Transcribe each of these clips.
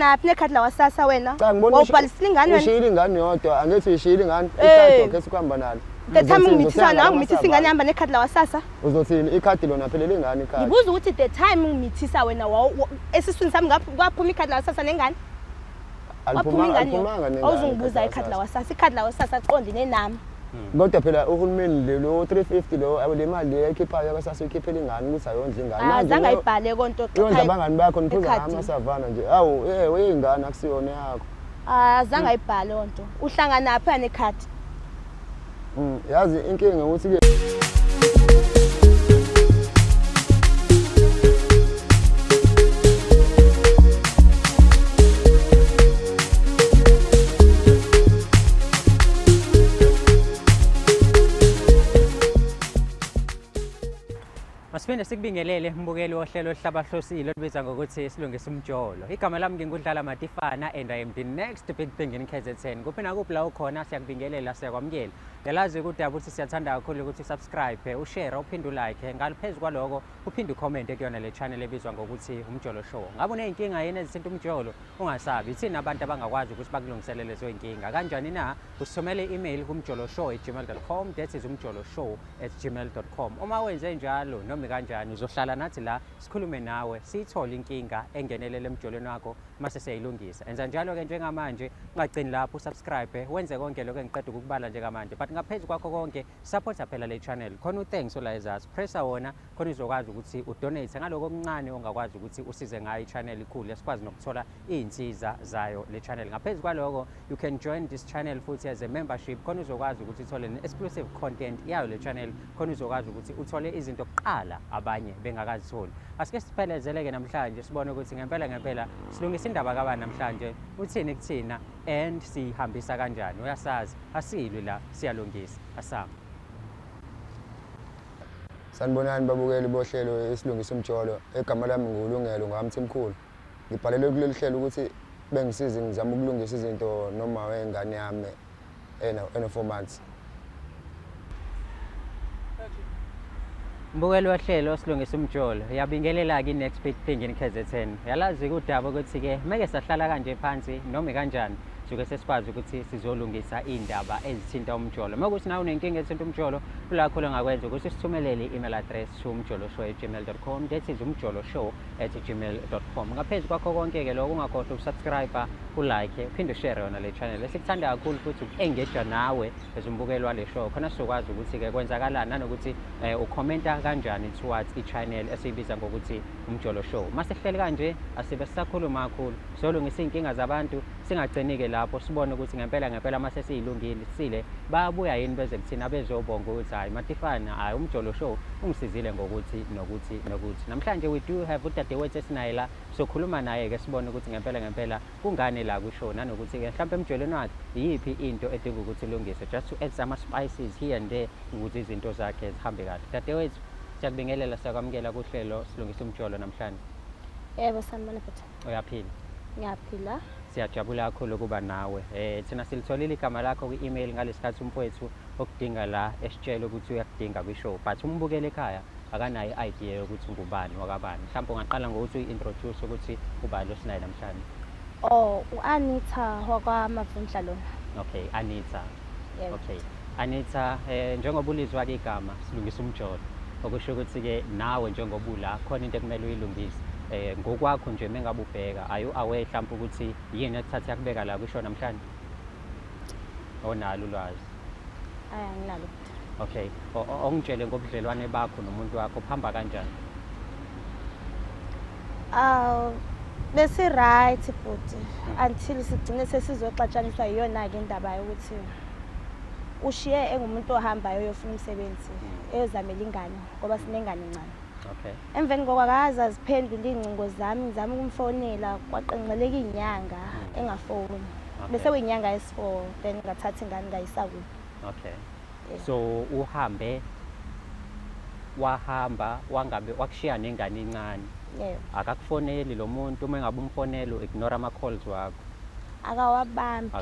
Naphi nekhadi lawasasa wena? Cha ngibona Wawubhalisile ingane wena? ushiyile ingane yodwa angithi uyishiyile ingane ikhadi okhe sikuhamba nalo. Ngethambi ngimithisa nawe ngimithisa ingane ihamba nekhadi lawasasa. Uzothini ikhadi lona phelele ingane ikhadi. Ngibuza ukuthi the time ngimithisa wena esiswini sami kwaphuma ikhadi lawasasa nengane. Aliphumanga nengane. Awuzungibuza ikhadi lawasasa. Ikhadi lawasasa aqondene nami. Kodwa phela uhulumeni lo 350 lo le mali ekhiphayo akasasa ikhiphela ingane ukuthi ayondla ingane. Manje azange ayibhale konto cha. Yondla abangani bakho niphuza amasavana nje. Awu weyingane akusiyona yakho. Azange ayibhale onto. Uhlangana naphi yana ekhadi? Yazi inkinga ukuthi ke Masipende sikubingelele mbukeli wohlelo oluhlabahlosile olubizwa ngokuthi silungisa umjolo. Igama lami ngingudlala Matifana and I am the next big thing in KZN. Kuphi nakuphi la ukhona siyakubingelela siyakwamukela. Ngiyalazi ukuthi ukuthi siyathanda kakhulu ukuthi subscribe, ushare, uphinde ulike. Ngaliphezulu kwaloko uphinde ucomment kuyona le channel ebizwa ngokuthi Umjolo Show. Ngabe uneyinkinga yini ezithinta umjolo? Ungasabi. Thina abantu abangakwazi ukuthi bakulungiselele lezo inkinga. Kanjani na? Usithumele i-email kumjoloshow@gmail.com. That is umjoloshow@gmail.com. Uma wenze njalo noma kanjani uzohlala nathi la sikhulume nawe siyithola inkinga engenelele emjolweni wakho mase siyayilungisa. Enza njalo ke njengamanje ungagcini lapho subscribe wenze konke lokho engiqeda ukubala njengamanje. But ngaphezulu kwakho konke support phela le channel. Khona uthanks ola ezathu. Pressa wona khona uzokwazi ukuthi udonate ngaloko okuncane ongakwazi ukuthi usize ngayo i-channel ikhulu esikwazi nokuthola izinsiza zayo le channel. Ngaphezulu kwaloko you can join this channel futhi as a membership khona uzokwazi ukuthi uthole exclusive content yayo le channel khona uzokwazi ukuthi uthole izinto kuqala abanye bengakazitholi. Asike siphelezele namhlanje sibone ukuthi ngempela silungisa indaba kabani namhlanje uthini kuthina and sihambisa kanjani. Uyasazi asilwe la siyalungisa asama. Sanibonani babukeli bohlelo esilungisa umjolo. Egama lami ngulungelo ngamthimkhulu. Ngibhalele kuleli hlelo ukuthi bengisize ngizama ukulungisa izinto noma wengane yami ena 4 months. Mbukeli wohlelo silungisa umjolo. Uyabingelela ki next big thing in KZN. Yalazi udaba ukuthi ke meke sahlala kanje phansi noma kanjani suke sesikwazi ukuthi sizolungisa indaba ezithinta umjolo. Makuthi nawe unenkinga ethinta umjolo kulakho lengakwenza ukuthi sithumelele i-email address umjoloshow@gmail.com. That is umjoloshow@gmail.com. Ngaphezulu kwakho konke ke lokho ungakhohlwa ukusubscribe, ulike, uphinde ushare yona le channel. Esikuthanda kakhulu futhi uku-engage nawe ezumbukeli wale show. Khona sizokwazi ukuthi ke kwenzakalani nanokuthi ucomment kanjani towards i-channel esiyibiza ngokuthi Umjolo Show. Mase sihleli kanje asibe sisakhuluma kakhulu solungisa inkinga zabantu singagcini ke lapho sibone ukuthi ngempela mase siyilungile sile bayabuya yini beze kuthina bezobonga ukuthi hayi Matifana hayi Umjolo Show ungisizile ngokuthi nokuthi. Namhlanje we do have udadewethu esinaye la sokhuluma naye ke sibone ukuthi ngempela kungane la kusho nanokuthi ke mhlawumbe emjolweni wakhe yiphi into edinga ukuthi ilungiswe just to add some spices here and there ukuthi izinto zakhe zihambe kahle. Dadewethu siyakubingelela siyakwamukela kuhlelo silungisa umjolo namhlanje. Yebo sanibona baba. Uyaphila? Ngiyaphila. Siyajabula kakhulu ukuba nawe. Thina silitholile igama lakho kwi-email ngalesikhathi umfowethu okudinga la esitshela ukuthi uyakudinga kwishow. But umbukele ekhaya akanayo i-idea yokuthi ngubani wakabani. Mhlawumbe ungaqala ngokuthi uyi-introduce ukuthi ubani osinayo namhlanje. U-Anita wakwaMavundla lona. Okay, Anita. Yebo. Okay. Anita, njengoba ulizwa ke igama silungisa umjolo. Okusho ukuthi ke nawe njengoba ula khona into ekumele uyilungise. Ngokwakho nje mengabe ubheka ayu aware mhlawumbe ukuthi yini ethatha yakubeka la kusho namhlanje. Onalo ulwazi. Anginalo. Okay. Ongitshele ngobudlelwane bakho nomuntu wakho phamba kanjani? Bese right but until sigcine sesizoxatshaniswa yiyona ke indaba yokuthi ushiye engumuntu ohambayo uyofuna umsebenzi ezamela ingane ngoba sinengane encane. Okay. Emveni kokwakaza aziphendula ingcingo zami ngizama ukumfonela kwaqenqeleka inyanga engafoni. Bese kuyinyanga yesi4 then ngathatha ingane ngayisakuphi. Okay. So uhambe wahamba wangabe wakushiya nengane encane. Yebo. Akakufoneli lo muntu uma ngabe umfonelo ignore ama calls wakho. Akawabambi.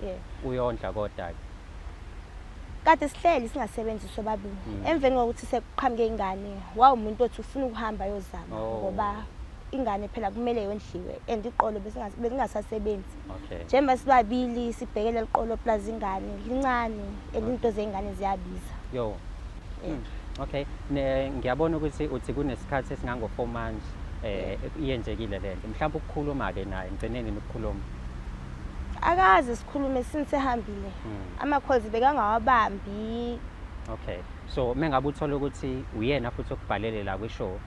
Yebo. Uyondla kodwa ke. Kade sihleli singasebenzi sobabili. Emveni kokuthi sekuqhamuke ingane, wawumuntu othi ufuna ukuhamba yozama ngoba ingane phela kumele yondliwe and iqolo belingasasebenzi. Okay. Njengoba sibabili sibhekele liqolo plus ingane lincane elinto zengane ziyabiza. Yo. Yeah. Okay. Ngiyabona ukuthi uthi kunesikhathi esingango 4 months iyenzekile lento. Mhlawumbe ukukhuluma ke naye ngceneni ukukhuluma. Akazi sikhulume sinisehambile. Ama calls bekangawabambi. Okay. So mengabe uthola ukuthi uyena futhi okubhalele la kwishow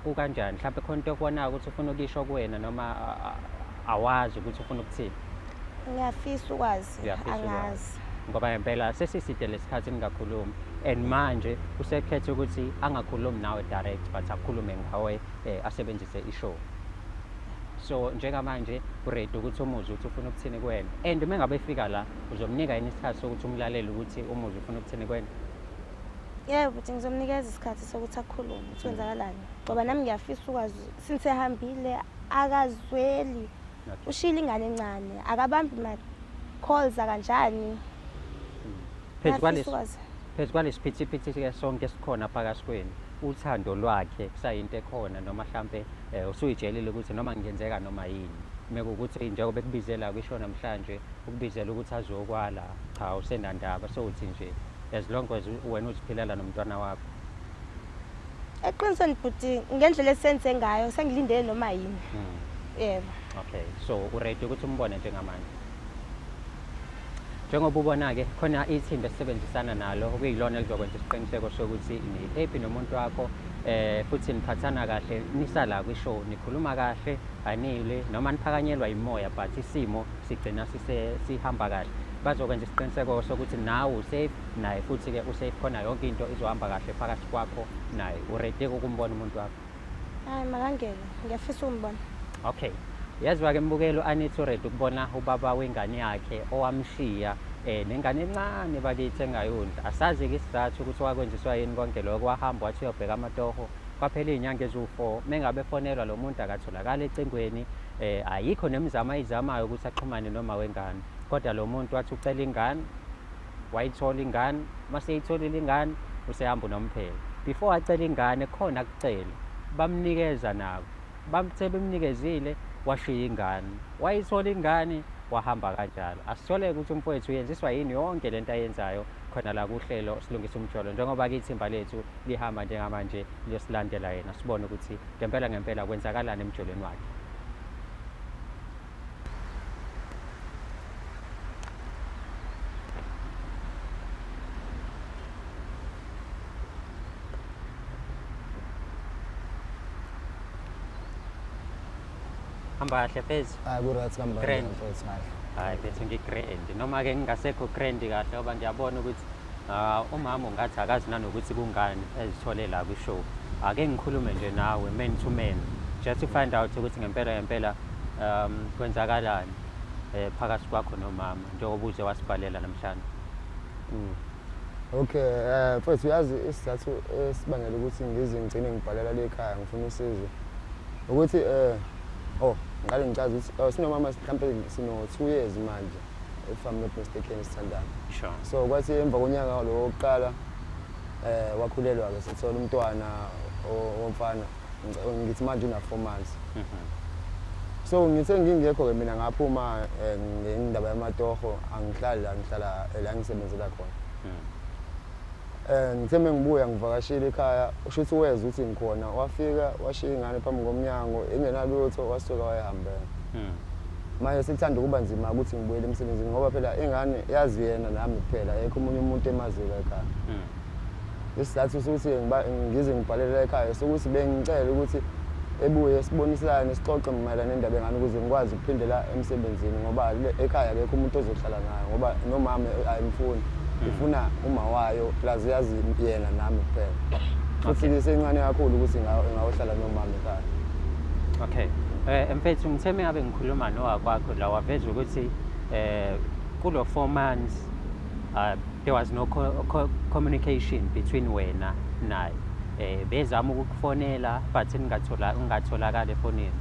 kukanjani mhlawumbe khona into okubona ukuthi ufuna ukisho kuwena noma awazi ukuthi ufuna ukuthini. Ngiyafisa ukwazi Uyafisa ukwazi. angazi. Ngoba ngempela sesiside lesikhathi ningakhulumi and manje usekhethe ukuthi angakhulumi nawe direct but akhulume ngawe asebenzise ishow. So njengamanje uready ukuthi umuzwe uthi ufuna ukuthini kuwena and mengabe efika la uzomnika yini isikhathi sokuthi umlaleli ukuthi umuzwe ufuna ukuthini kuwena. Yebo ukuthi ngizomnikeza isikhathi sokuthi akhulume ukuthi kwenzakalani ngoba nami ngiyafisa ukwazi sinisehambile akazweli ushila ingane encane akabambi ma calls kanjani. Phezu kwalesiphithiphithi ke sonke esikhona phakathi kwenu uthando lwakhe kusayinto ekhona noma mhlambe usuyijelile ukuthi noma ngenzeka noma yini mekuthi njengoba ekubizela kwisho namhlanje ukubizela ukuthi azokwala cha usendandaba so uthi nje as long as wena uziphilela nomntwana wakho. Eqinisweni futhi ngendlela esenze ngayo sengilindele noma yini. Yebo. Okay, so uready ukuthi umbone njengamanje. Njengoba ubona ke khona ithimba esebenzisana nalo okuyilona elizokwenza isiqiniseko sokuthi ni happy nomuntu wakho futhi niphathana kahle nisala kwishow nikhuluma kahle anile noma niphakanyelwa imoya but isimo sigcina sihamba kahle. Bazokwenza isiqiniseko sokuthi nawe usafe naye futhi ke usafe khona yonke into izohamba kahle phakathi kwakho naye uready ukumbona umuntu wakho. Hayi makangene ngiyafisa ukumbona. Okay. Yaziwa ke mbukelo Anita uready ukubona ubaba wengane yakhe owamshiya nengane encane bakithi engayondla. Asazi ke isizathu ukuthi wakwenziswa yini konke lokho wahamba wathi uyobheka amatoho kwaphela izinyanga ezu4 mengabe fonelwa lo muntu akatholakala ecingweni ayikho nemizamo ayizamayo ukuthi axhumane noma wengane kodwa lo muntu wathi ucela ingane wayithola ingane mase eyitholile ingane usehamba nomphela before acela ingane khona kucela bamnikeza nabo bamthe bemnikezile washiya ingane wayithola ingane wahamba kanjalo. Asithole ukuthi umfowethu uyenziswa yini yonke lento ayenzayo khona la kuhlelo silungisa umjolo njengoba ke ithimba lethu lihamba njengamanje liyosilandela yena sibone ukuthi ngempela kwenzakalani emjolweni wakhe. Hamba kahle pheze. Hayi ku-right kamba Grand. mfowethu hayi. Hayi bethu ngigrand noma ke ngingasekho grand kahle ngoba ngiyabona ukuthi umama ungathi akazi nanokuthi kungani ezithole la kwishow. Ake ngikhulume nje nawe man to man just to find out ukuthi ngempela kwenzakalani phakathi kwakho nomama njengoba uze wasibhalela namhlanje. Okay, mfowethu uyazi isizathu esibangela ukuthi ngigcine ngibhalela le ekhaya ngifuna usizo ukuthi ngale ngicaza ukuthi sinomama mhlambe sino 2 years manje if I'm not mistaken sithandana. Sure. So kwathi emva konyaka lo wokuqala wakhulelwa ke sithola umntwana omfana ngithi manje una 4 months. So ngithe ngingekho ke mina ngaphuma ngendaba yamatoho angihlali la ngihlala la ngisebenzela khona. Ngithe mengibuya ngivakashile ekhaya usho ukuthi weza ukuthi ngikhona wafika washiya ingane phambi komnyango engenalutho wasuka wayahambela. Manje sithanda ukuba nzima ukuthi ngibuyele emsebenzini ngoba phela ingane yazi yena nami kuphela ekho umunye umuntu emaziyo ekhaya. Isizathu sokuthi ngize ngibhalele ekhaya sokuthi bengicela ukuthi ebuye sibonisane sixoxe mayelana nendaba engane ukuze ngikwazi ukuphindela emsebenzini ngoba ekhaya akekho umuntu ozohlala naye ngoba nomama ayimfuni. Ifuna uma wayo plus yazi yena nami kuphela. Futhi sencane kakhulu ukuthi ngawohlala nomama ekhaya. Okay. Mfethu ngitheme ngabe ngikhuluma nowakwakho la waveza ukuthi kulo 4 months there was no communication between wena naye. Bezama ukukufonela but ungatholakala efonini.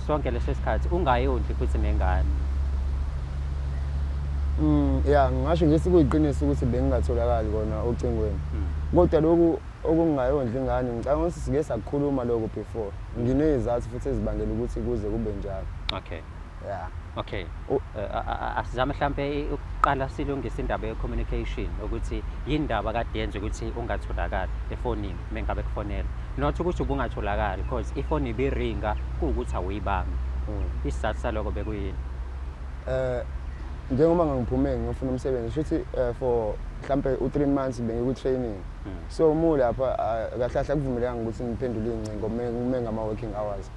Sonke leso sikhathi ungayondli futhi nengane. Yeah, ngisho nje sikuyiqiniso ukuthi bengingatholakali kona ocingweni. Kodwa lokhu okungayondla ingane ngicabanga ukuthi sike sakukhuluma lokho before nginezathu futhi ezibangela ukuthi kuze kube njalo. Okay. Yeah. Okay. Asizame mhlambe ukuqala silungise indaba ye-communication ukuthi yindaba kade yenza ukuthi ungatholakali efonini mengabe kufonela. Not ukuthi ubungatholakali because ifoni ibiringa kuukuthi awuyibambi. Isizathu saloko bekuyini? Njengoba ngangiphume ngiyofuna umsebenzi futhi for mhlambe u3 months bengiku training. So mu lapha kahlahla kuvumelanga ukuthi ngiphendule incingo ngama working hours.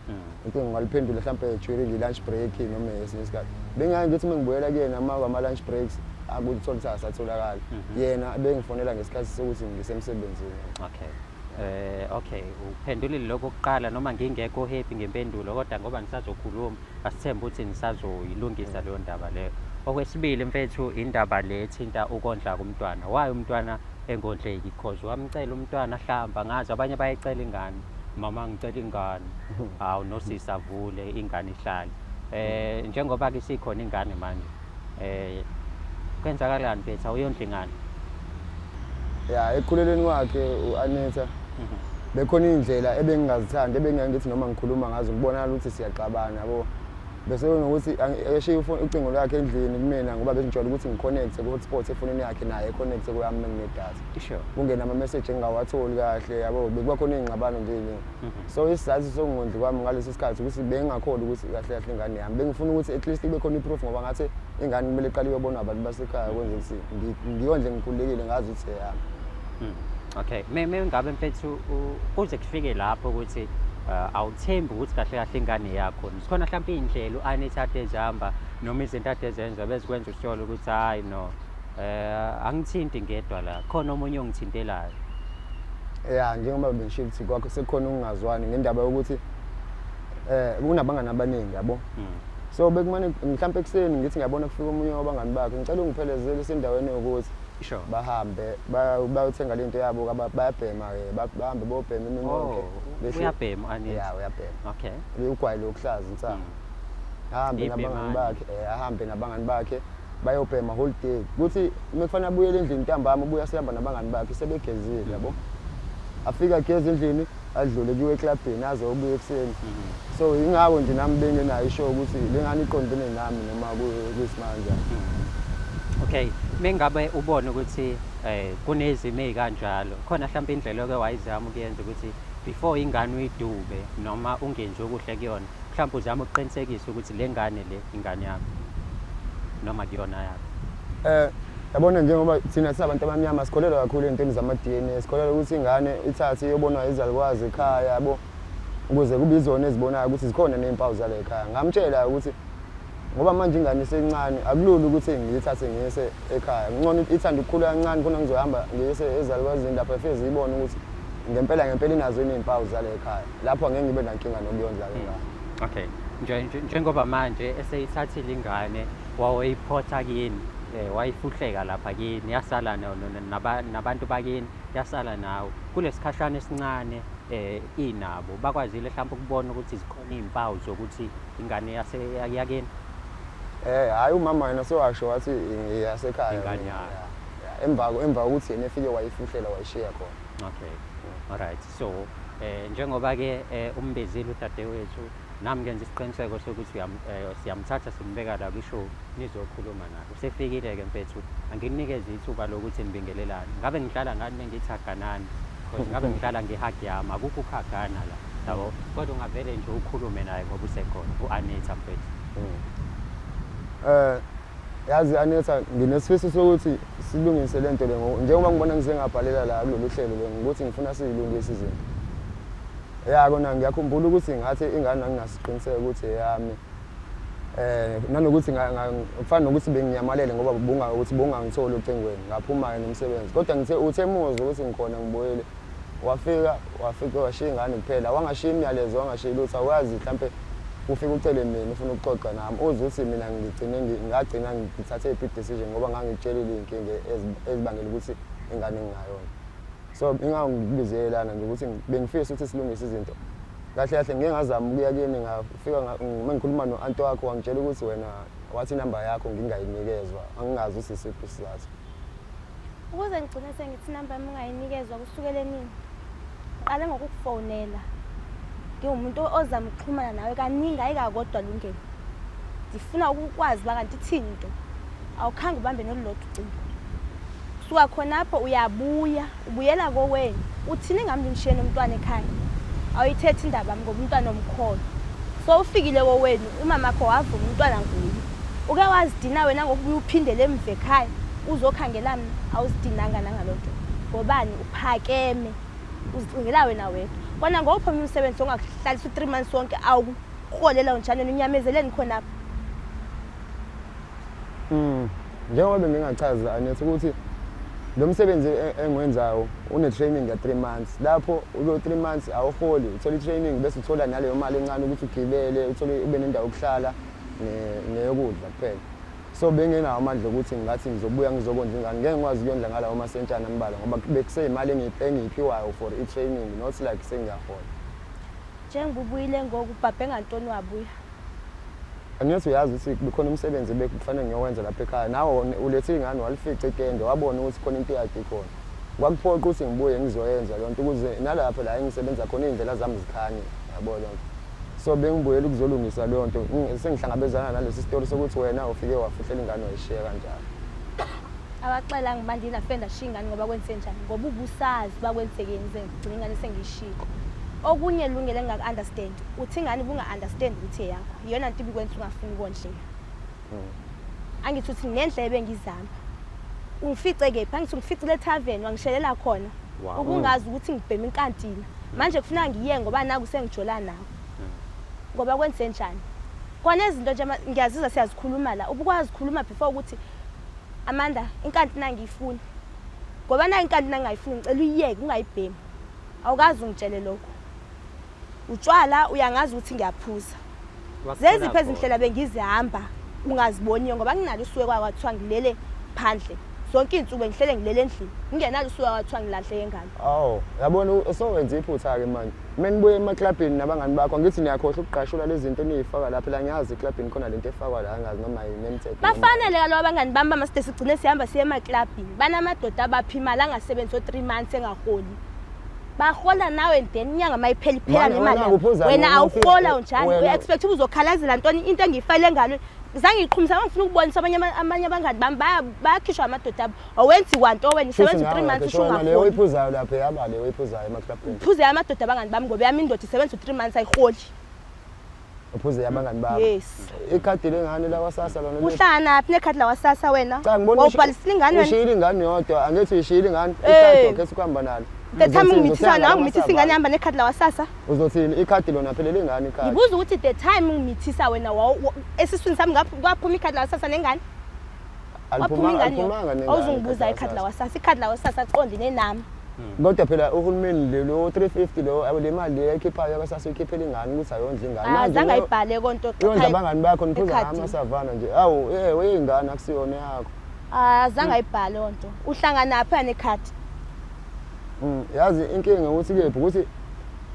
Into ngaliphendula mhlambe during lunch break noma esinye isikhathi. Bengayi ngithi mengibuyela kuyena ama lunch breaks akuthola ukuthi asatholakala. Yena bengifonela ngesikhathi sokuthi ngisemsebenzini. Okay. Okay, uphendulile lokho kuqala noma ngingekho happy ngempendulo kodwa ngoba nisazokhuluma asithemba ukuthi nisazoyilungisa leyo ndaba leyo. Okwesibili mfethu indaba le ethinta ukondla kumntwana. Why umntwana engondleki? Because wamcela umntwana hlamba ngazi abanye bayicela ingane. Mama ngicela ingane. Hawu nosisa avule ingane ihlale. Njengoba ke sikhona ingane manje. Kwenzakalani mfethu awuyondla ingane? Yeah, ekhuleleni kwakhe uAneta bekhona indlela ebengingazithandi ebengiyangithi noma ngikhuluma ngazo ngibona ukuthi siyaxabana yabo. Bese ngokuthi eshiya ucingo lwakhe endlini kumina ngoba bengijwayele ukuthi ngiconnect ku-hotspot efonini yakhe naye connect kuyami nginedatha. Sure. Kungena ama message engawatholi kahle yabo bekuba khona izingxabano nje. So isizathu sokungondli kwami ngaleso sikhathi ukuthi bengingakholi ukuthi kahle kahle ingane yami. Bengifuna ukuthi at least kube khona iproof ngoba ngathi ingane kumele iqale iyobona abantu basekhaya kwenza ukuthi ngiyondle ngikhululekile ngazi ukuthi eyami. Okay, ngabe mfethu kuze kufike lapho ukuthi awuthembi ukuthi kahle kahle ingane yakho. Sikhona mhlawumbe indlela uAneta ade ezihamba noma izinto ade ezenza bezikwenza usithola ukuthi hayi no angithinti ngedwa la. Khona omunye ongithintelayo. Yeah, njengoba bengisho ukuthi kwakho sekukhona ukungazwani ngendaba yokuthi kunabangani abaningi yabo. So bekumane mhlawumbe ekseni ngithi ngiyabona kufika omunye wabangani bakhe ngicela ungiphelezele esendaweni yokuthi Sure. bahambe bayothenga lento yabo bayabhema bahambe bobhema iminonke. Uyabhema Aneta? Yeah, uyabhema. Okay. Ugwayi lokuhlaza insana. Ahambe nabangani bakhe, ahambe nabangani bakhe bayobhema whole day. Kuthi mekufanele abuyele endlini ntambama ubuya sehamba nabangani bakhe sebegezile yabo. Afika geze endlini adlule kuwe eclubini aze ubuye ekseni. So ingako nje nami bengenayo isho ukuthi lengane iqondene nami noma kuyisimanje. Okay, mengabe ubona ukuthi kunezimo ezikanjalo khona mhlawumbe indlela oke wayizama ukuyenza ukuthi before ingane uyidube noma ungenzi okuhle kuyona mhlawumbe uzama ukuqinisekisa ukuthi le ngane le ingane yakho noma kuyona yakho. Yabona njengoba thina sisabantu abamnyama sikholelwa kakhulu ezintweni zama-DNA, sikholelwa ukuthi ingane ithathe iyobonwa izalukwazi ekhaya yabo ukuze kube izona ezibonayo ukuthi zikhona nezimpawu zale ekhaya. Ngamtshela ukuthi ngoba manje ingane isencane akulula ukuthi ngiyithathe ngiyise ekhaya. Ngcono ithanda ukukhula kancane khona ngizohamba ngiyise ezalukwazini lapha efeze ibone ukuthi ngempela inazo izimpawu zale ekhaya. Lapho angeke ngibe nankinga nokuyondla ingane. Okay. Njengoba manje eseyithathile ingane wayiphotha kini wayifuhleka lapha kini yasala nabantu bakini yasala nawe kulesikhashana esincane inabo bakwazile mhlawumbe ukubona ukuthi zikhona izimpawu zokuthi ingane yakini. Hayi umama yena sewasho wathi yasekhaya. Ingane emva ukuthi yena efike wayifuhlela wayishiya khona. Okay. Alright. So njengoba ke umbezile udadewethu nami ngenza isiqiniseko sokuthi siyamthatha simbeka la kwishow nizokhuluma naye. Usefikile ke mfethu angikunikeze ithuba lokuthi nibingelelane. Ngabe ngihlala ngani mengithaganani? Because ngabe ngihlala ngehagiyama akukho ukhagana la. Yabo kodwa ungavele nje ukhulume naye ngoba usekhona uAneta mfethu. Yazi Aneta nginesifiso sokuthi silungise lento le njengoba ngibona ngizengabhalela la kulolu hlelo ngikuthi ngifuna siyilungise izinto. Kona ngiyakhumbula ukuthi ngathi ingane angingasiqiniseka ukuthi eyami. Nanokuthi kufana nokuthi benginyamalele ngoba ukuthi bungangitholi ucingweni ngaphuma nomsebenzi. Kodwa ngithe uthemuzwa ukuthi ngikhona ngibuyele. Wafika washiya ingane kuphela. Wangashiya imiyalezo wangashiya lutho awazi mhlambe ufika ucele mina ufuna ukuxoxa nami uze uthi mina ngagcina ngithathe a big decision ngoba ngangitshelile inkinga ezibangela ukuthi ingane ngingayona. So ingangibizela nje ukuthi bengifisa ukuthi silungise izinto. Kahle kahle ngeke ngazama ukuya kini ngafika mengikhuluma no-aunt wakho wangitshela ukuthi wena wathi inamba yakho ngingayinikezwa angingazi usisiphi isizathu. Ukuze ngigcine sengithi inamba yami ungayinikezwa kusukele nini? ngiqale ngokukufonela ngiwumuntu ozama ukuxhumana nawe kaningi ayikakodwa Lungelo ngifuna ukukwazi bakanti ithini into awukhange ubambe nolulodwa ucingo kusuka khonapho ubuyela kowenu uthini ngami ngishiye nomntwana ekhaya awuyithethi indaba yami ngoba umntwana omkholo so ufikile kowenu umama wakho wavuma umntwana nguye uke wazidina wena ngokubuya uphindele emva ekhaya uzokhangela mina awuzidinanga nangalonto ngobani uphakeme uzicingela wena wedwa kona ngopho mina umsebenzi ongakuhlalisa 3 months wonke awukuholela unjani unyamezeleni khonapho njengoba bengingachaza anethi ukuthi lo msebenzi engiwenzayo une training ya 3 months lapho ulo 3 months awuholi uthola training bese uthola naleyo mali encane ukuthi ugibele uthole ube nendawo yokuhlala neyokudla kuphela so bengenawo amandla ukuthi ngathi ngizobuya ngizokondla ingane ngeke ngikwazi ukuyondla ngalawo masentshana ambala ngoba bekuseyimali engiphiwayo for i-training not like sengiyahola njengoba ubuyile ngoku ubhabhe ngantoni wabuya angithi uyazi ukuthi bekhona umsebenzi bekufanele ngiyowenza lapha ekhaya nawo ulethe ingane walifica itende wabona ukuthi khona into yakhe ikhona kwakuphoqa ukuthi ngibuye ngizoyenza lonto ukuze nalapha la engisebenza khona izindlela zami zikhanye yabona so bengibuyela ukuzolungisa leyo nto sengihlangabezana nalesi story sokuthi wena ufike wafihlela ingane wayishiya kanjalo abaxela ngibandi nafenda shingani ngoba kwenze njani ngoba ubusazi bakwensekeni ngigcina ingane sengishiya okunye Lungelo engaku-understand uthi ingane bunga-understand ukuthi yakho iyona nto ibikwenza ungafuni ukondlela angithi uthi nendlebe ngizama ungifice kephi angithi ungifice le tavern wangishelela khona ukungazi ukuthi ngibhema inkantina manje kufuneka ngiye ngoba naku sengijola nawe ngoba kwenze njani khona izinto nje ngiyazizwa siyazikhuluma la ubukwazi ukukhuluma before ukuthi Amanda inkantina ngiyifuna ngoba na inkantina ngayifuni ngicela uyiyeke ungayibhemi awukazi ungitshele lokho utshwala uyangazi ukuthi ngiyaphuza zeziphi ezindlela bengizihamba ungaziboni ngoba nginalo usuke kwathiwa ngilele phandle zonke izinsuku ngihlele ngilele endlini ngingenalo usuke kwathiwa ngilahle engane yabona so wenza iphutha ke manje mina ngibuye emaclubini nabangani bakho ngithi niyakhohle ukuqashula lezi zinto niyifaka lapha la ngiyazi eclubini khona lento efakwa la ngazi noma yinemithetho bafanele kaloku abangani bami bamasite sigcine sihamba siye emaclubini banamadoda abaphi imali angasebenzi 3 months engaholi bahola nawe then inyanga mayiphela iphela nemali wena awuhola unjani uexpect uzokhalazela ntoni into engiyifayile ngalo zange iqhumisa ngifuna ukubonisa amanye abangani bami bayakhishwa amadoda abo awenzi kwanto wena isebenza 3 months ushungafuni leyo iphuzayo lapha yaba leyo iphuzayo emaclubini uphuze amadoda abangani bami ngoba yami indoda isebenza 3 months ayiholi uphuze abangani bami yes ikhadi lengane la wasasa lona uhlana naphi nekhadi la wasasa wena ubhalisile ingane wena ushiyile ingane yodwa angithi uyishiyile ingane ikhadi okhe sikhamba nalo the time ngimithisa nawe ngimithisa ingane ihamba nekhadi la wasasa uzothini ikhadi lona phelele ingane ikhadi ngibuza ukuthi the time ngimithisa wena esiswini sami kwaphuma ikhadi la wasasa nengane waphuma ingane awuzungibuza ikhadi la wasasa ikhadi la wasasa aqondene nami kodwa phela uhulumeni lo 350 lo le mali leyikhiphayo akasasa ikhiphela ingane ukuthi ayondla ingane manje zange ayibhale konto yonke abangani bakho niphuza amasavana nje awu weyingane akusiyona yakho zange ayibhale lonto uhlangana napha nekhadi yazi inkinga ukuthi kephi ukuthi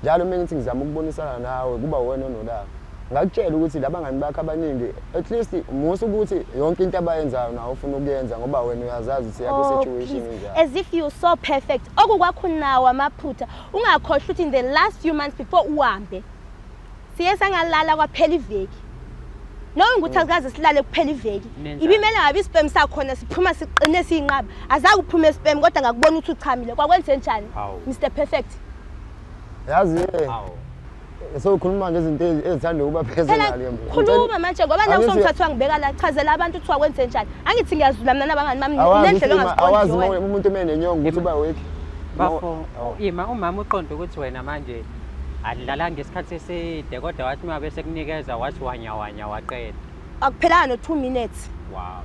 njalo mina ngithi ngizama ukubonisana nawe kuba wena onolaka ngakutshela ukuthi labangani bakho abaningi at least musa ukuthi yonke into abayenzayo nawe ufuna ukuyenza ngoba wena uyazazi ukuthi yakho situation enjani as if you so perfect okukwakho nawo amaphutha ungakhohlwa ukuthi in the last few months before uhambe siye sangalala kwaphela iveki noma ukuthi akaze silale kuphela iveki ibimela ngabe ispam sakhona siphuma siqine siyinqaba azaku kuphuma ispam kodwa ngakubona ukuthi uchamile kwakwenze njani Mr Perfect yazi so ukhuluma ngezinto ezithanda ukuba personal yembi khuluma manje ngoba nawe usongithatha ngibeka la chazela abantu ukuthi wakwenze njani angithi ngiyazula mina nabangani bami nendlela ongaziqondi awazi umuntu mene nenyongo ukuthi uba weki bafo umama uqonda ukuthi wena manje adlala ngesikhathi eside kodwa wathi uma bese kunikeza wathi wanya waqeda akuphelanga no 2 minutes wow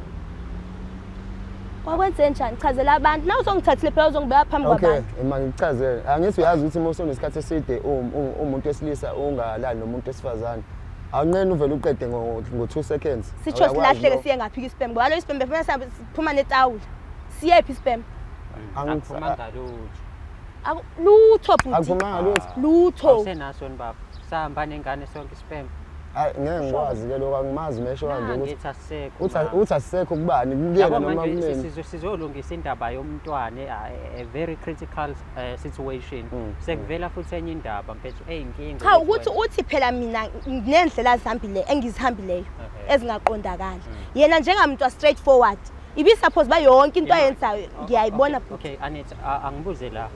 kwakwenze njani chazela abantu nawe usongithathile phela uzongibeka phambi kwabantu okay mangichazele angithi uyazi ukuthi uma usonesikhathi eside umuntu wesilisa ungalali nomuntu wesifazane awunqene uvela uqede ngo 2 seconds sitho silahleke siye ngaphika ispam ngoba lo ispam befuna siphuma netawula siyephi ispam akuphuma ngalutho lutho futhi akuphuma ngalutho lutho awusenaso nibaba sahamba nengane sonke ispam Hayi ngeke ngikwazi ke lokho angimazi mesho kanje ukuthi ngithi asisekho uthi asisekho kubani kuyena yabo noma manje kumina. sizolungisa indaba yomntwana a very critical situation sekuvela futhi enye indaba mfethu eyinkinga Cha ukuthi uthi phela mina nendlela zihambile engizihambileyo ezingaqondakala. Yena njengamuntu straightforward. Ibi suppose ba yonke into ayenzayo ngiyayibona futhi. Okay Anita angibuze la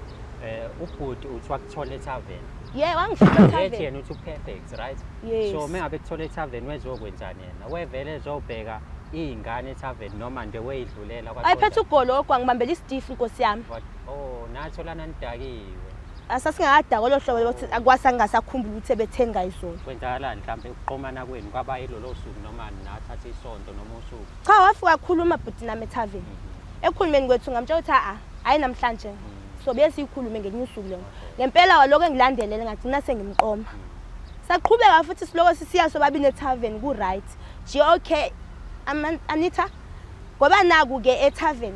ubhuti uthi wakuthola eTavern. Yeah, wangifika Ethi eTavern. yena uthi perfect right? Yes. So mengabe kuthola eTavern wezokwenzani yena? Wevele ezobheka izingane eTavern noma nje weyidlulela kwaXhosa. Ayiphethe ugoloko angibambela istiff inkosi yami. Oh natholana nidakiwe. Asasingakadako lo hlobo lokuthi akwasa ngasakhumbula ukuthi ebetheni ngayizolo. Kwenzakalani mhlambe ukuqomana kwenu kwabayilo lo suku noma nathatha isonto noma usuku? Cha wafika khuluma bhuti nami eTavern. Ekhulumeni kwethu ngamtshela ukuthi hayi namhlanje so besikhulume ngelinye usuku lona. Ngempela waloko engilandelele ngagcina sengimqoma. Saqhubeka futhi siloko sisiya sobabini eTavern ku right. Nje okay Anita ngoba naku ke eTavern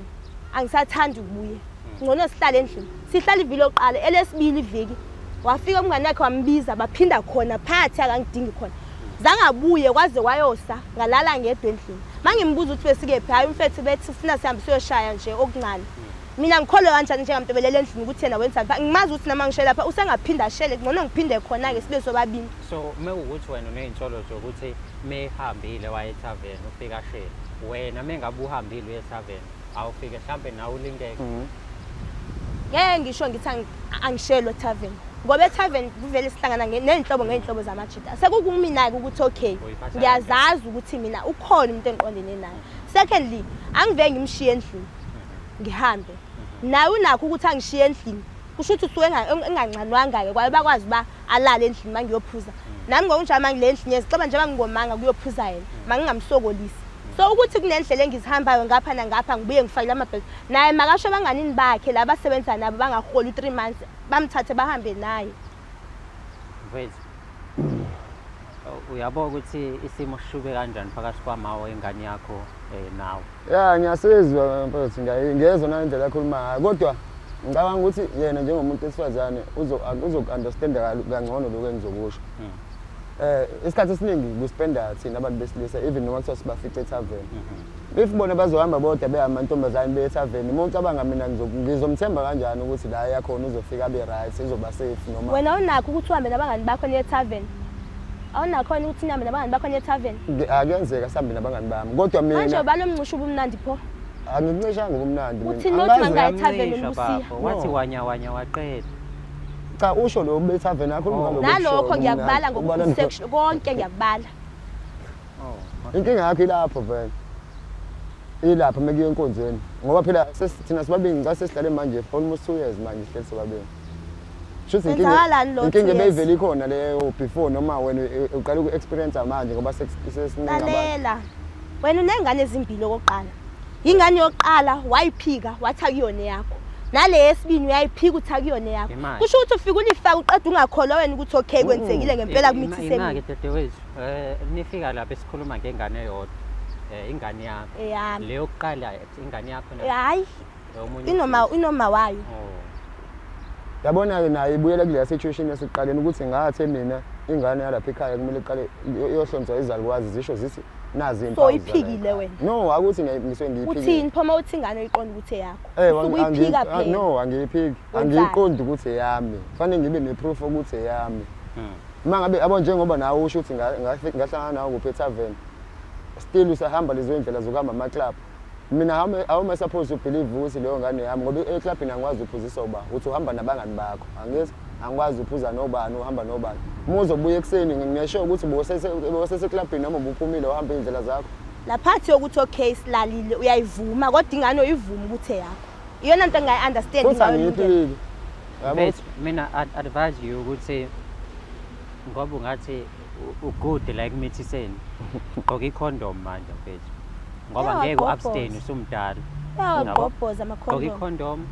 angisathanda ukubuye. Ngcono sihlale endlini. Sihlala iviki loqala elesibili iviki. Wafika umngane wakhe wambiza baphinda khona phathi akangidingi khona. Zangabuye kwaze wayosa ngalala ngedwe endlini. Mangimbuza ukuthi besikephi hayi umfethu bethi ufuna sihambe siyoshaya nje okuncane. Mina ngikholwe kanjani njengamuntu obelele endlini ukuthi yena wenza ngimazi ukuthi nama ngishela lapha usengaphinda ashele ngcono ngiphinde khona ke sibe sobabini. So mewukuthi wena uneyintsholo zokuthi mehambile waye eTavern ufika shela wena mengabe uhambile uye eTavern awufike mhlambe nawe ulingeke. Ngeke ngisho ngithi angishelwe eTavern ngoba eTavern kuvele sihlangana nenhlobo zamajita sekukumina ke ukuthi okay ngiyazazi ukuthi mina ukhona umuntu engiqondene naye. Secondly angiveke ngimshiye endlini ngihambe nawe unakho ukuthi angishiye endlini kusho ukuthi usuke engancanwanga ke kwaye bakwazi ba alale endlini mangiyophuza nami ngokunjalo mangile endlini yezicaba nje mangingomanga kuyophuza yena mangingamsokolisi. So ukuthi kunendlela engizihambayo ngapha nangapha ngibuye ngifakile amabhele naye makasho abanganini bakhe labasebenza nabo bangaholi 3 months bamthathe bahambe naye. Wait. Uyabona ukuthi isimo sishube kanjani phakathi kwamawo engane yakho nawe? Ya ngiyasizwa mfethu ngiyezwa na indlela ekhuluma ngayo kodwa ngicabanga ukuthi yena njengomuntu esifazane uzokunderstand kangcono lokho engizokusho. Isikhathi esiningi kuspenda thina abantu besilisa even noma kuthiwa sibafice eTavern. Befibona bazohamba bodwa beyamantombazane beTavern umuntu abanga mina ngizomthemba kanjani ukuthi la yakhona uzofika abe right izoba safe noma wena unakho ukuthi uhambe nabangani bakho eTavern? Awunakho ukuthi nihambe nabangani bakho eTavern? Akuyenzeka sihambe nabangani bami kodwa mina manje balomncisho ubumnandi pho angincishanga ubumnandi mina. Uthi not manga eTavern ubusiya. Wathi wanya waqeda. Cha usho lo beTavern akhuluma ngalokho. Nalokho ngiyakubala ngokusection konke ngiyakubala. Inkinga yakho ilapho vele. Ilapha mekuye enkonzweni ngoba phela thina sibabingi ngicela sesihlale manje for almost 2 years manje sihleli sobabingi. Shuthi inkinga beyivele ikhona leyo before noma wena uqala uku-experience manje ngoba sesiningi abantu. Lalela wena unengane ezimbili okoqala. Ingane yokuqala wayiphika wathi akuyona yakho. Nale yesibini uyayiphika uthi akuyona yakho. Kusho ukuthi ufika ulifaka uqeda ungakholwa wena ukuthi okay kwenzekile ngempela kumithi semi. Imake dadewethu nifika lapha esikhuluma ngengane eyodwa. Ingane yakho. Leyo kuqala ingane yakho na. Hayi. Inoma wayo. Yabona naye ibuyela kule situation yasiqaleni ukuthi ngathi mina ingane yalapha ekhaya kumele iqale iyohlonza izalukwazi zisho zithi nazi impawu. So iphikile wena. No akuthi ngiyiswe ngiyiphikile. Uthini phoma uthi ingane uyiqonda ukuthi eyakho. Ukuyiphika phela. No angiyiphiki. Angiyiqondi ukuthi eyami. Kufanele ngibe neproof ukuthi eyami. Mangabe abo njengoba nawe usho ukuthi ngahlangana nawe kuphe eTavern. Still usahamba lezo indlela zokuhamba ama club. Mina how am I supposed to believe ukuthi leyo ngane yami ngoba eclubini angikwazi uphuzisa uba uthi uhamba nabangani bakho angithi angikwazi uphuza nobani uhamba nobani muzobuya ekseni ngiyasho ukuthi bosese clubini noma ubuphumile uhamba indlela zakho laphathi yokuthi okay silalile uyayivuma kodwa ingane uyivuma ukuthi yakho iyona into engayi understand ngayo. Yabo mina advise you ukuthi ngoba ungathi ugood like mithiseni ugqoka icondom manje mfethu ngoba ngeke uabstain usumdala. Ngobhoza ama-condom. Ugqoka icondom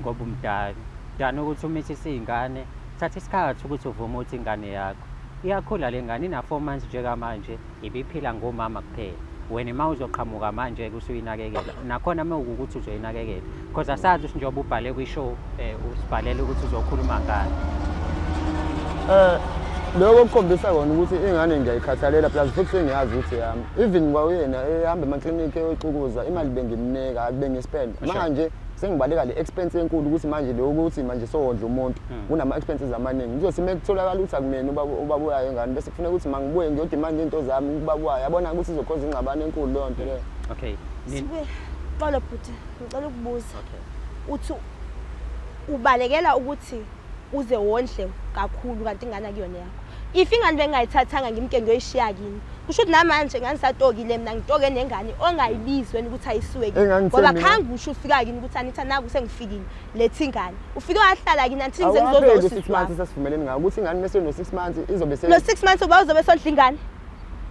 ngoba umdala. Dana ukuthi umithise izingane thatha isikhathi ukuthi uvume ukuthi ingane yakho iyakhula le ngane ina 4 months njengamanje ibiphila ngomama kuphela. Wena uma uzoqhamuka manje kusuyinakekela nakhona mawukuthi uzoyinakekela because asazi ukuthi njengoba ubhale kwishow usibhalele ukuthi uzokhuluma ngani. Lokho kukhombisa kona ukuthi ingane ngiyayikhathalela plus futhi sengiyazi ukuthi yami. Even kwawena ehamba emaklinikhi eyoxukuza imali bengimnika bengispend. Manje sengibaleka le expense enkulu ukuthi manje lokho ukuthi manje sowondla umuntu kunama expenses amaningi. Ngizothi mekutholakala ukuthi akumena ubabuyayo engane bese kufanele ukuthi mangibuye ngiyodimanda into zami kubabuyayo. Yabona ukuthi izokhoza ingxabano enkulu leyo nto leyo. Okay. Xolo bhuti, ngicela ukubuza. Uthi ubalekela ukuthi uze wondle kakhulu kanti ingane akuyona yakho. If ingane bengayithathanga ngimke ngiyoyishiya kini. Kusho ukuthi namanje ngani satokile mina ngitoke nengane ongayibizwe ukuthi ayisuwe kini. Ngoba khange usho ufika kini ukuthi Anita naku sengifikile lethi ingane. Ufike wahlala kini until ngize ngizozo 6 months sasivumelene ngako ukuthi ingane mase no 6 months izobe no 6 months uba uzobe sondla ingane.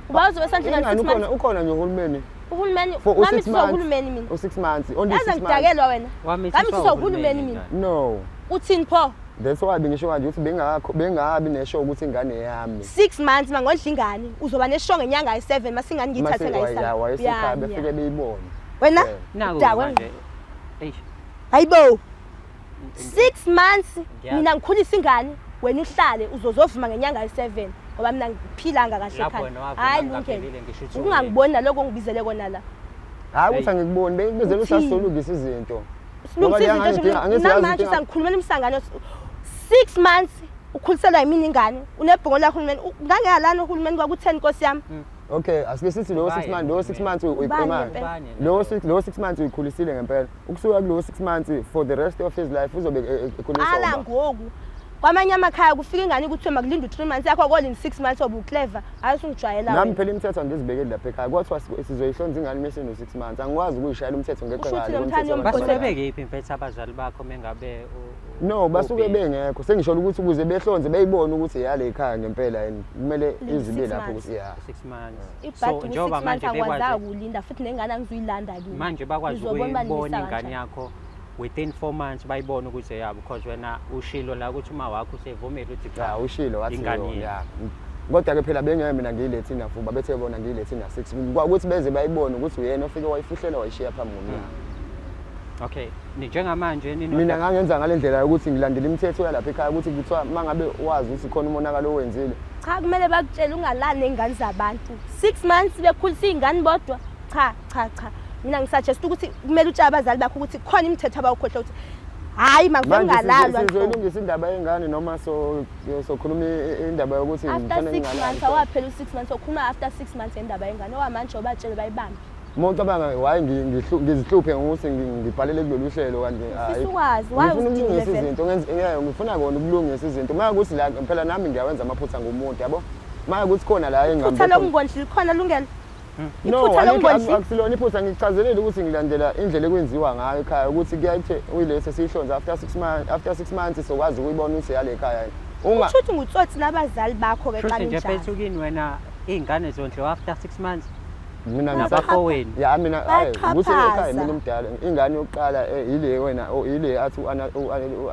Uba uzobe sondla ingane 6 months. Ukhona nje uhulumeni. Uhulumeni ngami uhulumeni mina. 6 months only 6 months. Yazi ngidakelwa wena. Ngami uhulumeni mina. No. Uthini pho? That's why bengisho kanje ukuthi bengabi nesho ukuthi ingane yami 6 months mangondla ingane uzoba nesho ngenyanga ye7 masingane ngiyithathe ngayisala. Ya wayesekhaya befike beyibona. Wena? Manje. Eish. Hayibo. 6 months mina ngikhulisa ingane wena uhlale uzozovuma ngenyanga ye7 ngoba mina ngiphilanga kahle ekhaya. Hayi lungile. Ungangiboni naloko ngibizele kona la. Hayi ukuthi angikuboni bezele usasolungisa izinto. Namanje sangikhulumela umsangano 6 months ukhuliselwa yimini ingane unebhongo la uhulumeni ngangalana uhulumeni kwaku10 Nkosi yami. Okay asike sithi lo 6 months uyiqhumana lo 6 months uyikhulisile ngempela ukusuka kulo 6 months for the rest of his life uzobe ekhuliswa ala ngoku kwamanye amakhaya kufika ingane ukuthi makulinda 3 months yakho kolini 6 months obu clever hayi usungijwayela wena nami phela imithetho angizibekeli lapha ekhaya kwathiwa sizoyihlonza ingane mase no 6 months angikwazi ukuyishayela umthetho ngeqala basebeke iphi mfethu abazali bakho mengabe no basuke bengekho sengisho ukuthi ukuze behlonze beyibone ukuthi yale ekhaya ngempela yini kumele izibe lapho ukuthi ya 6 months so njoba manje bekwazi ukulinda futhi nengane angizuyilanda kimi manje bakwazi ukuyibona ingane yakho within 4 months bayibona ukuthi yabo because wena ushilo la ukuthi uma wakho usevumela ukuthi cha ushilo wathi ya kodwa ke phela bengeke mina ngiyilethi na fuba bethe bona ngiyilethi na 6 kwakuthi beze bayibone ukuthi uyena ofike wayifihlela wayishiya phambi komnyango. Okay njengamanje mina ngangenza ngalendlela ukuthi ngilandele imithetho yalapha ekhaya ukuthi kuthiwa mangabe wazi ukuthi khona umonakalo owenzile cha kumele bakutshela ungalani nezingane zabantu 6 months bekhulisa izingane bodwa cha mina ngisasuggest ukuthi kumele utshela abazali bakho ukuthi khona imithetho abawukhohlwa ukuthi hayi makuvengalalwa sizolungisa indaba yengane noma sokhuluma indaba yokuthi ngifane ngingala after 6 months awaphela u6 months okhuluma after 6 months indaba yengane owamanje obatshele bayibambe umuntu abanga wayi ngizihluphe ngokuthi ngibhalele kulolu hlelo kanje sisukwazi wayi ukulungisa izinto ngifuna kona ukulungisa izinto manje ukuthi la phela nami ngiyawenza amaphutha ngomuntu yabo manje ukuthi khona la engambe iphutha lokungondla likhona lungelo iphutha lokungondla akusilona iphutha ngichazelele ukuthi ngilandela indlela ekwenziwa ngayo ekhaya ukuthi kuyayithe uyilethe sihlonza after 6 months sokwazi ukuyibona ukuthi yale ekhaya ushuthi ngutsotsi nabazali bakho ke xa nje phethukini wena izingane zondle after 6 months mina ngabafowenu ya mina ukuthi ekhaya mina umdala ingane yokuqala ile wena ile athi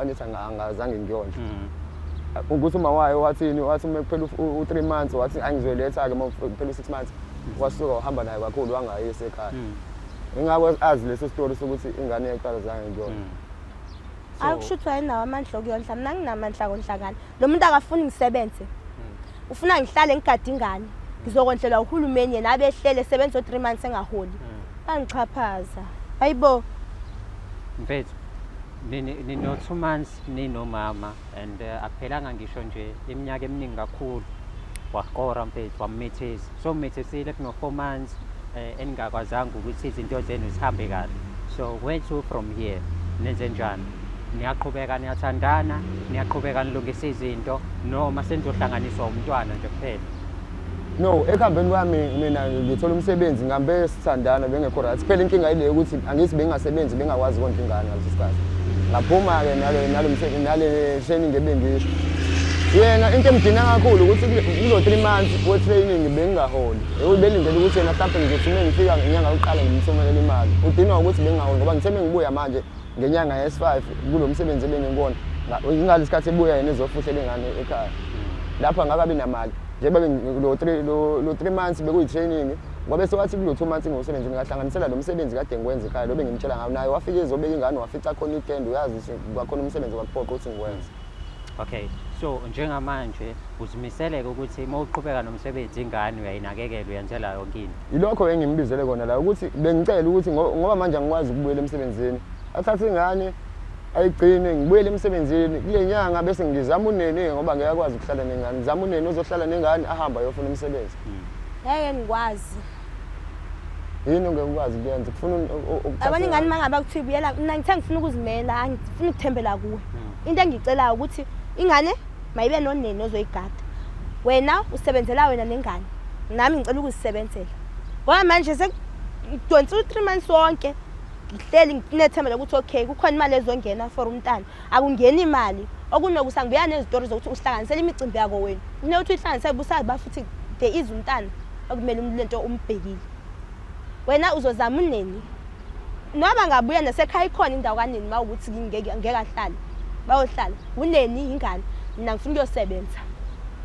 Anita angazange ngiyondle ukuthi uma wayo wathini wathi mekuphela u3 months wathi angizweletha ke mekuphela u6 months wasuka uhamba naye kakhulu wangayise ekhaya ingakho azi leso story sokuthi ingane yokuqala zange ngiyondle akushuthwa yinawo amandla okuyondla mina nginamandla konhlangana lo muntu akafuni ngisebenze ufuna ngihlale ngigade ingane ngizokondlelwa uhulumeni yena abehlele sebenza 3 months engaholi angichaphaza hayibo mfethu nino 2 months ninomama and akuphelanga ngisho nje iminyaka eminingi kakhulu waqora mfethu wamethesa so methesile kuno 4 months engingakwazanga ukuthi izinto zenu zihambe kahle so where to from here nenze njani niyaqhubeka niyathandana niyaqhubeka nilungisa izinto noma senizohlanganiswa umntwana nje kuphela no ekhambeni kwami mina ngithola umsebenzi ngambe sithandana bengekho right phela inkinga ile ukuthi angithi bengasebenzi bengakwazi konke ingane ngaleso sikhathi ngaphuma ke nalo msebenzi nale training ebengisho yena into emdina kakhulu ukuthi kulo 3 months we training bengaholi ubelindele ukuthi yena mhlawumbe ngizothina ngifika ngenyanga yokuqala ngimthumelela imali udinwa ukuthi bengaholi ngoba ngithembe ngibuya manje ngenyanga yes5 kulo msebenzi ebengikona ngalesikhathi ebuya yena ezofuhlela ingane ekhaya lapha ngakabi namali njengoba lo 3 months bekuyi training ngoba sewathi kulo 2 months ngomsebenzi ngahlanganisela lo msebenzi kade ngikwenza ekhaya lo bengimtshela ngayo naye wafika ezobeka ingane wafica khona itend uyazi kwakhona umsebenzi wakuphoqa ukuthi ngikwenze okay So njengamanje uzimiseleke ukuthi uma uqhubeka nomsebenzi ingane uyayinakekela uyenzela yonke into. Yilokho engimbizele kona la ukuthi bengicela ukuthi ngoba manje angikwazi ukubuyela emsebenzini. Athathe ingane ayigcine ngibuyele emsebenzini kule nyanga bese ngizama unene ngoba ngiyakwazi ukuhlala nengane. Ngizama unene uzohlala nengane ahamba ayofuna umsebenzi. Ngeke ngikwazi. Yini ongekwazi kuyenza kufuna Abanye ingane mangabe kuthi buyela mina ngithe ngifuna ukuzimela ngifuna ukuthembela kuwe. Into engicelayo ukuthi ingane mayibe nonene ozoyigada. Wena usebenzela wena nengane. Nami ngicela ukuzisebenzela. Ngoba manje sekudonsa 3 months wonke ngihleli nginethemba ukuthi okay kukhona imali ezongena for umntana. Akungeni imali. Okunokusa ngibuya nezitori zokuthi uhlanganisela imicimbi yako wena. Unokuthi uhlanganise busazi bafuthi there is umntana okumele umlento umbhekile. Wena uzozama uneni. Noma ngabuya nasekhaya ikhona indawo kanini mawukuthi ngeke ahlale. Bayohlala. Uneni ingane. Mina ngifuna ukuyosebenza.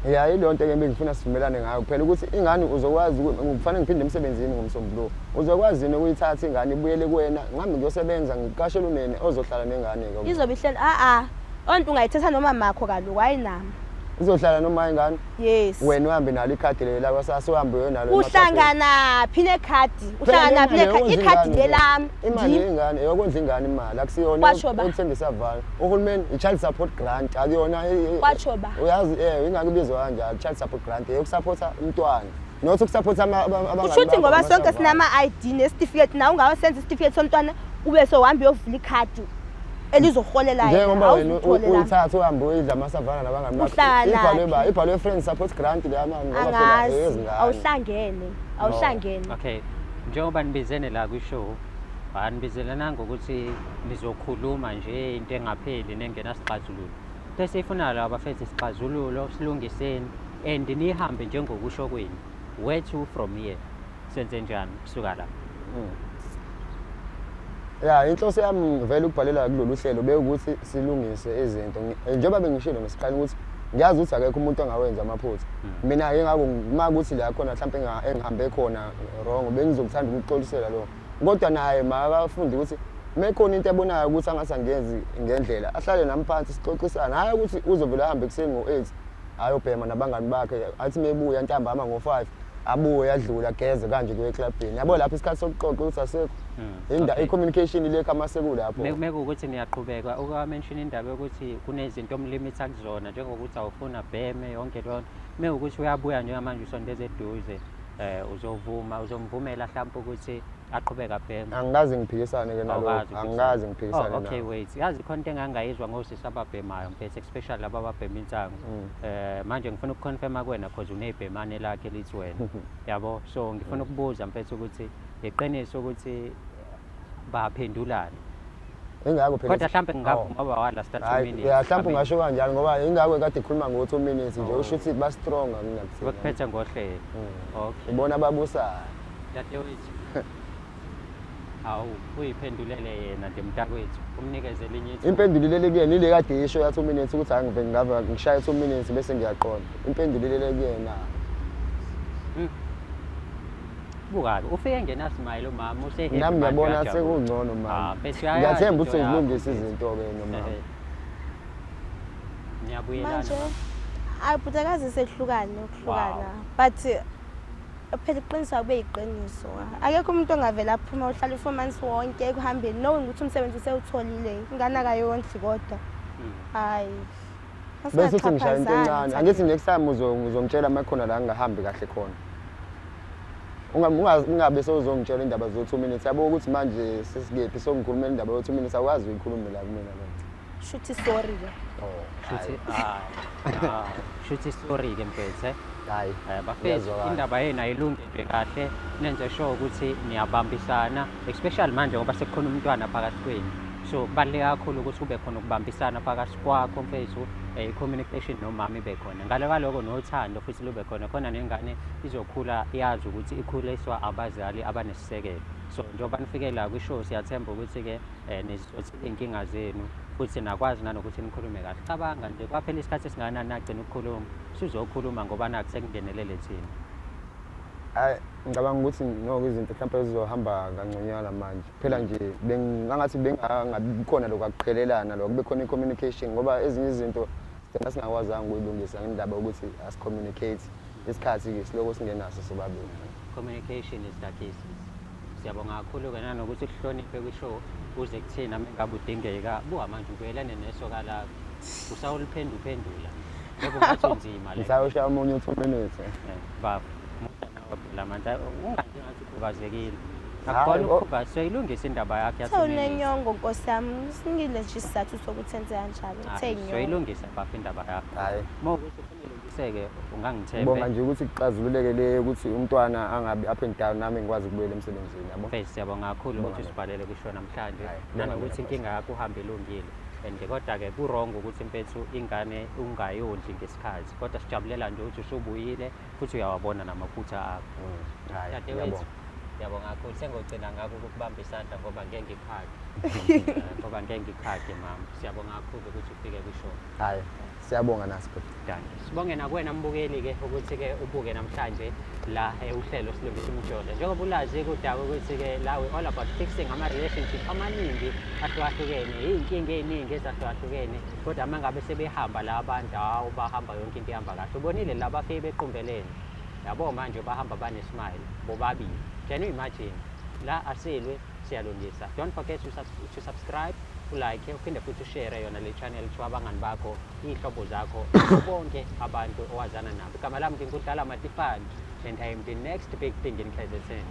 Yeah, yilo nto ke bengifuna sivumelane ngayo kuphela ukuthi ingane uzokwazi ukufanele ngiphinde emsebenzini ngomsombuluko. Uzokwazi ukuyithatha ingane ibuyele kuwena ngihambe ngiyosebenza ngiqashela unene ozohlala nengane ke. Izobe ihlela onto ungayithatha noma makho kaloku ayinami. Uzohlala noma ingane? Yes. Wena uhambe nalo ikhadi lela kwasase uhambe uyona lo. Uhlangana phine ikhadi. Uhlangana phine ikhadi lelami. Imali yengane eyokondla ingane imali akusiyona ukuthengisa vala. Uhulumeni i-child support grant akuyona kwachoba. Uyazi ingake ibizwa kanjalo child support grant eyokusupporta umntwana. Not ukusupporta abangani. Ushuthi ngoba sonke sinama ID nesitifiketi na ungawasenza isitifiketi somntwana ube so uhamba uyovula ikhadi elizoholela yena. Njengoba wena uyithatha uhambe uyidla amasavana nabangani bakho. Ibhalwe friend support grant le amani ngoba phela ezingane. Awuhlangene. Okay. Njengoba nibizene la kwishow, banibizelana ngokuthi nizokhuluma nje into engapheli nengena sixazululo. Bese ifuna la abafethu isixazululo silungiseni and nihambe njengokusho kwenu. Where to from here? Senze njani kusuka la? Yeah, inhloso yami vele ukubhalela kulolu hlelo bekuthi silungise izinto. Njengoba bengishilo ngesikhali ukuthi ngiyazi ukuthi akekho umuntu ongawenza amaphutha. Mina ke ngako makuthi la khona mhlawumbe engihambe khona wrong bengizokuthanda ukuxolisela lo. Kodwa naye makafundi ukuthi mekhona into ebonayo ukuthi angase angenzi ngendlela ahlale nami phansi sixoxisana. Hayi ukuthi uzovela ahambe kuseni ngo8 ayobhema nabangani bakhe athi mebuya ntambama ngo5 abuye adlula geze kanje kuye clubini. Yabo lapho isikhathi sokuxoxa ukuthi asekho. I-communication ile kama sekulapho. Meke ukuthi niyaqhubeka ukamention indaba yokuthi kunezinto omlimita kuzona njengokuthi awufuna bheme yonke lonto. Meke ukuthi uyabuya nje manje usondeze eduze uzomvumela mhlawumbe ukuthi aqhubeka bheme. Angikaze ngiphikisane ke nalokho. Angikaze ngiphikisane nawo. Okay wait. Yazi khona into engangayizwa ngosisi ababhemayo mfethu especially laba ababhema insango. Manje ngifuna ukuconfirma kuwena because unebhemane lakhe lithi wena. Yabo so ngifuna ukubuza mfethu ukuthi iqiniso ukuthi baphendulana. Ingakho phela. Kodwa mhlambe ngingavuma ngoba wala start 2 minutes. Yeah, mhlambe ungasho kanjalo ngoba ingakho kade ikhuluma ngo2 minutes nje usho ukuthi ba strong nginakuthina. Bakuphethe ngohlelo. Okay. Ibona babusa. Dadewethu. Awu uyiphendulele yena ndemntakwethu umnikeze linye ithuba. Impendulile kuyena ile kade isho ya 2 minutes ukuthi angive ngava ngishaya 2 minutes bese ngiyaqonda. Impendulile kuyena. Bukabi ufike ngenasimile umama usehe. Nami ngiyabona sekungcono mama. Ngiyathemba ukuthi uzilungisa izinto ke nomama. Niyabuyelana. Manje ayibhutakazi sehlukana but phela iqiniso kube iqiniso. Akekho umuntu ongavela aphuma uhlala 4 months wonke ekuhambeni knowing ukuthi umsebenzi usewutholile ingane akayondli kodwa. Hayi. Bese uthi ngishaya into encane. Angithi next time uzongitshela makhona la ngingahambi kahle khona. Ungabe sewuzongitshela indaba zo2 minutes yabo ukuthi manje sesikephi songikhulumela indaba yo2 minutes akwazi ukuyikhuluma la kumina lo. Shuthi sorry ke. Shuthi sorry ke mfethu. Hayi. Bafethu indaba yena ayilunge nje kahle nenze sure ukuthi niyabambisana especially manje ngoba sekukhona umntwana phakathi kwenu. So kubaluleke kakhulu ukuthi kube khona ukubambisana phakathi kwakho mfethu communication nomama ibe khona. Ngale kaloko nothando futhi lube khona nengane izokhula iyazi ukuthi ikhuliswa abazali abanesisekelo. So njengoba nifike la kwishow siyathemba ukuthi ke nizothi inkinga zenu futhi nakwazi nanokuthi nikhulume kahle. Cabanga nje kwaphela isikhathi esingakanani nagcina ukukhuluma. Sizokhuluma ngoba naku sekungenelele thina. Hayi ngicabanga ukuthi noko izinto mhlawumbe zizohamba kanconyana manje. Phela nje bengangathi bengabikhona lokho akuqhelelana lokho bekhona icommunication ngoba ezinye izinto sigcina singakwazanga ukuyilungisa ngendaba ukuthi asicommunicate isikhathi-ke siloko singenaso sobabili. Communication is the key. Siyabonga kakhulu-ke nanokuthi kuhloniphe kwisho uze kuthina mengabe udingeka buka manje ubuyelane nesoka lakho usawuliphenduphendula yebo ngathi nzima le Ngisawusha omunye 2 minutes. baba la manje ungangathi ukhubazekile Hayi, akubona ukhubaza soyilungisa indaba yakhe Sewunenyongo Nkosi yami, singile nje isizathu sokuthi enze kanjalo. Uthe inyongo. soyilungisa baba indaba yakho Hayi. mawukuthi ufanele ungangithembe Ngibonga nje ukuthi kuxazululeke le ukuthi umntwana angabi up and down nami ngikwazi ukubuyela emsebenzini yabo. Face siyabonga kakhulu ukuthi usibhalele kusho namhlanje Hayi, nanokuthi inkinga yakho uhambe ilungile and kodwa-ke kurongo ukuthi mfethu ingane ungayondli ngesikhathi kodwa sijabulela nje ukuthi usubuyile futhi uyawabona namaphutha akho. Hayi. Dadewethu ngiyabonga kakhulu sengogcina ngakho ukubamba isandla ngoba ngeke ngikhage ngoba ngeke ngikhage mama siyabonga kakhulu ukuthi ufike kusho Hayi. Siyabonga nasi baba. Danke. Sibonge nakuwena mbukeli-ke ukuthi-ke ubuke namhlanje la uhlelo silungisa umjolo. Njengoba ulazi kudaka ukuthi-ke la we all about fixing ama-relationship amaningi ahlukahlukene, iy'nkinga ey'ningi ezahlukahlukene. Kodwa uma ngabe sebehamba la abantu, hawu bahamba yonke into ihamba kahle. Ubonile la bafike bequmbelene. Yabo manje bahamba banesmile, bobabili. Can you imagine? La asilwe siyalungisa. Don't forget to subscribe. Ulike uphinde futhi ushare yona le channel to abangani bakho ihlobo zakho bonke abantu owazana nabo igama lami nginkudala Matifane and I am the next big thing in KZN.